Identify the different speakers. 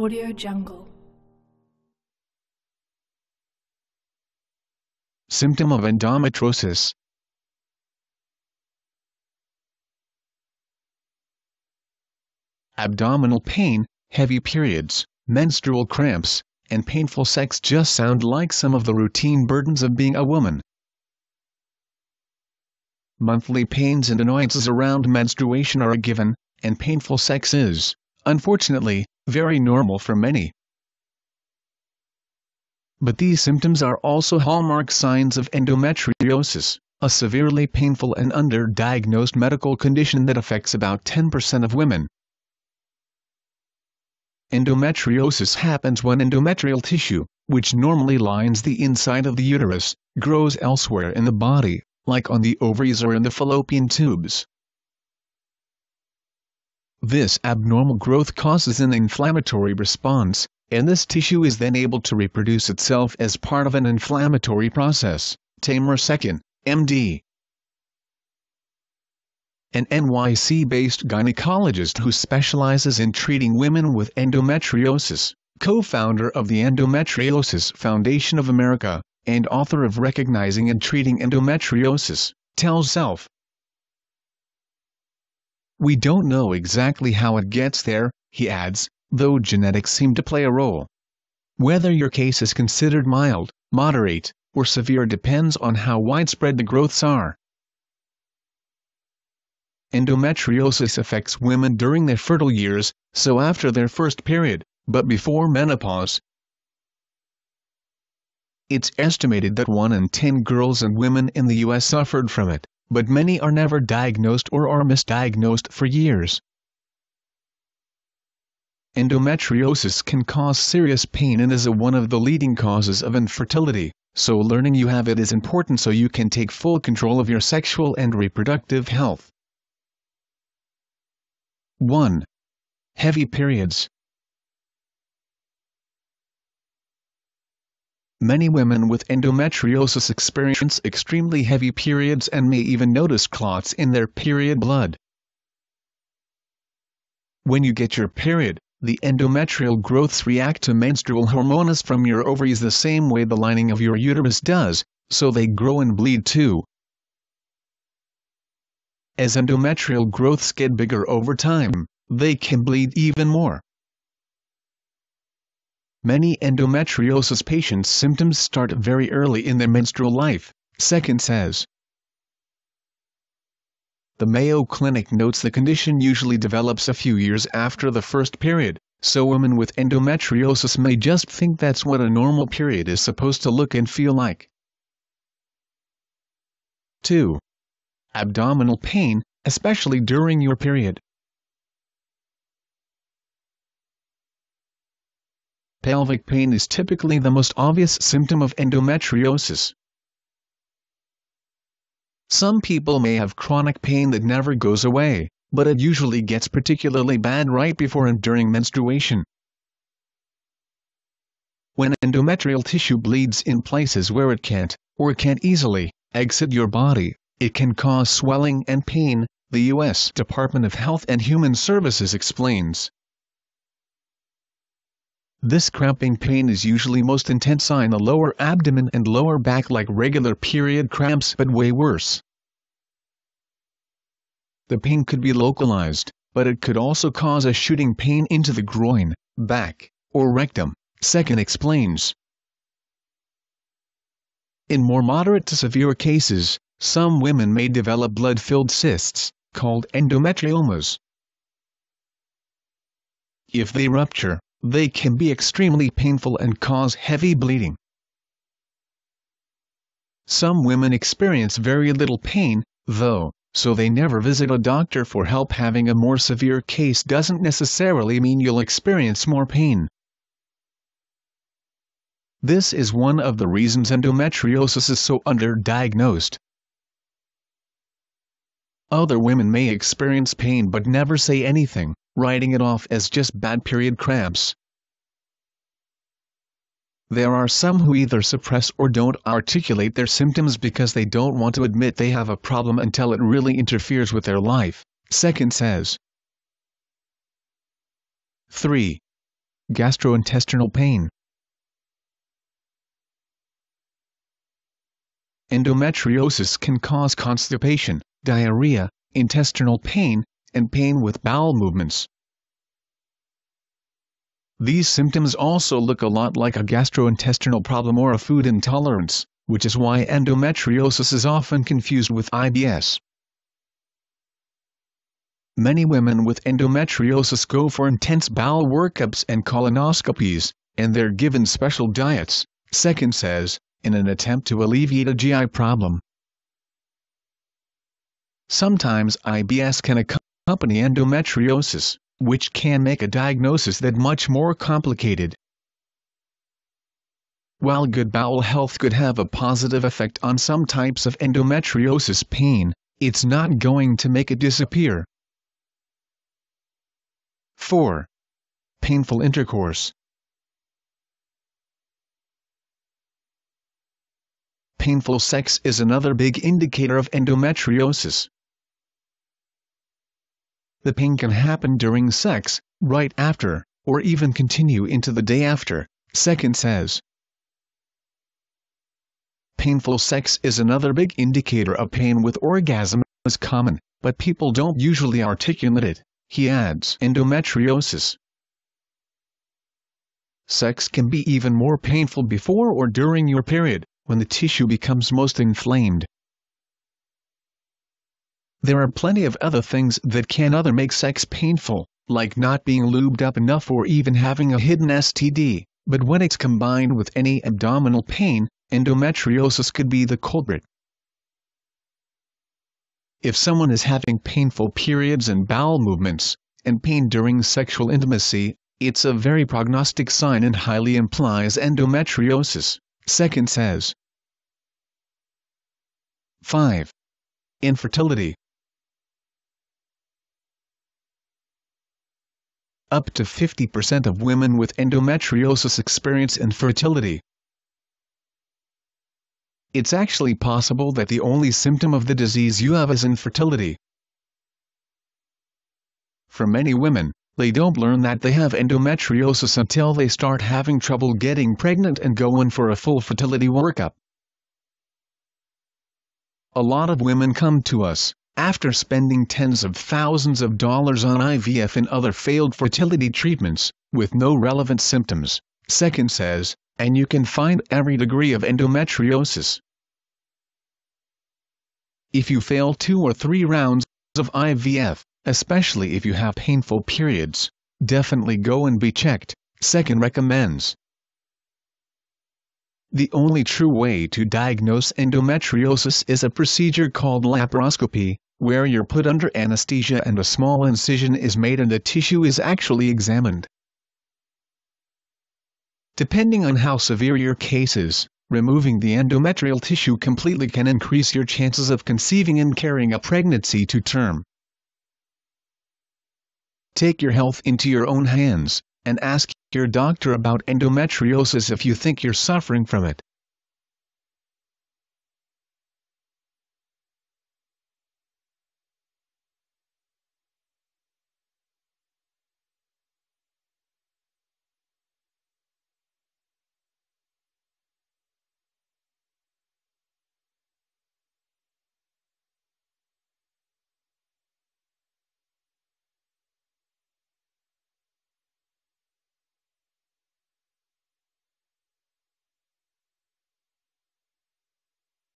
Speaker 1: Audio Jungle.
Speaker 2: Symptom of endometriosis. Abdominal pain, heavy periods, menstrual cramps, and painful sex just sound like some of the routine burdens of being a woman. Monthly pains and annoyances around menstruation are a given, and painful sex is, unfortunately, very normal for many. But these symptoms are also hallmark signs of endometriosis, a severely painful and underdiagnosed medical condition that affects about 10% of women. Endometriosis happens when endometrial tissue, which normally lines the inside of the uterus, grows elsewhere in the body, like on the ovaries or in the fallopian tubes. This abnormal growth causes an inflammatory response, and this tissue is then able to reproduce itself as part of an inflammatory process. Tamer Second, MD. An NYC-based gynecologist who specializes in treating women with endometriosis, co-founder of the Endometriosis Foundation of America, and author of Recognizing and Treating Endometriosis, tells Self. "We don't know exactly how it gets there," he adds, "though genetics seem to play a role. Whether your case is considered mild, moderate, or severe depends on how widespread the growths are." Endometriosis affects women during their fertile years, so after their first period, but before menopause. It's estimated that 1 in 10 girls and women in the U.S. suffered from it, but many are never diagnosed or are misdiagnosed for years. Endometriosis can cause serious pain and is one of the leading causes of infertility, so learning you have it is important so you can take full control of your sexual and reproductive health. 1. Heavy periods. Many women with endometriosis experience extremely heavy periods and may even notice clots in their period blood. When you get your period, the endometrial growths react to menstrual hormones from your ovaries the same way the lining of your uterus does, so they grow and bleed too. As endometrial growths get bigger over time, they can bleed even more. Many endometriosis patients' symptoms start very early in their menstrual life, Second says. The Mayo Clinic notes the condition usually develops a few years after the first period, so women with endometriosis may just think that's what a normal period is supposed to look and feel like. 2. Abdominal pain, especially during your period. Pelvic pain is typically the most obvious symptom of endometriosis. Some people may have chronic pain that never goes away, but it usually gets particularly bad right before and during menstruation. When endometrial tissue bleeds in places where it can't, or can't easily, exit your body, it can cause swelling and pain, the U.S. Department of Health and Human Services explains. This cramping pain is usually most intense in the lower abdomen and lower back like regular period cramps but way worse. The pain could be localized, but it could also cause a shooting pain into the groin, back, or rectum, Second explains. In more moderate to severe cases, some women may develop blood-filled cysts, called endometriomas. If they rupture, they can be extremely painful and cause heavy bleeding. Some women experience very little pain, though, so they never visit a doctor for help. Having a more severe case doesn't necessarily mean you'll experience more pain. This is one of the reasons endometriosis is so underdiagnosed. Other women may experience pain but never say anything, writing it off as just bad period cramps. There are some who either suppress or don't articulate their symptoms because they don't want to admit they have a problem until it really interferes with their life, Second says. 3. Gastrointestinal pain. Endometriosis can cause constipation, diarrhea, intestinal pain, and pain with bowel movements. These symptoms also look a lot like a gastrointestinal problem or a food intolerance, which is why endometriosis is often confused with IBS. Many women with endometriosis go for intense bowel workups and colonoscopies, and they're given special diets, Second says, in an attempt to alleviate a GI problem. Sometimes IBS can accompany endometriosis, which can make a diagnosis that much more complicated. While good bowel health could have a positive effect on some types of endometriosis pain, it's not going to make it disappear. 4. Painful intercourse. Painful sex is another big indicator of endometriosis. The pain can happen during sex, right after, or even continue into the day after, Second says. Painful sex is another big indicator of pain with orgasm is common, but people don't usually articulate it, he adds. Endometriosis. Sex can be even more painful before or during your period, when the tissue becomes most inflamed. There are plenty of other things that can make sex painful, like not being lubed up enough or even having a hidden STD, but when it's combined with any abdominal pain, endometriosis could be the culprit. If someone is having painful periods and bowel movements, and pain during sexual intimacy, it's a very prognostic sign and highly implies endometriosis, Second says. 5. Infertility. Up to 50% of women with endometriosis experience infertility. It's actually possible that the only symptom of the disease you have is infertility. For many women, they don't learn that they have endometriosis until they start having trouble getting pregnant and go in for a full fertility workup. A lot of women come to us, after spending tens of thousands of dollars on IVF and other failed fertility treatments, with no relevant symptoms, Second says, and you can find every degree of endometriosis. If you fail 2 or 3 rounds of IVF, especially if you have painful periods, definitely go and be checked, Second recommends. The only true way to diagnose endometriosis is a procedure called laparoscopy, where you're put under anesthesia and a small incision is made and the tissue is actually examined. Depending on how severe your case is, removing the endometrial tissue completely can increase your chances of conceiving and carrying a pregnancy to term. Take your health into your own hands, and ask your doctor about endometriosis if you think you're suffering from it.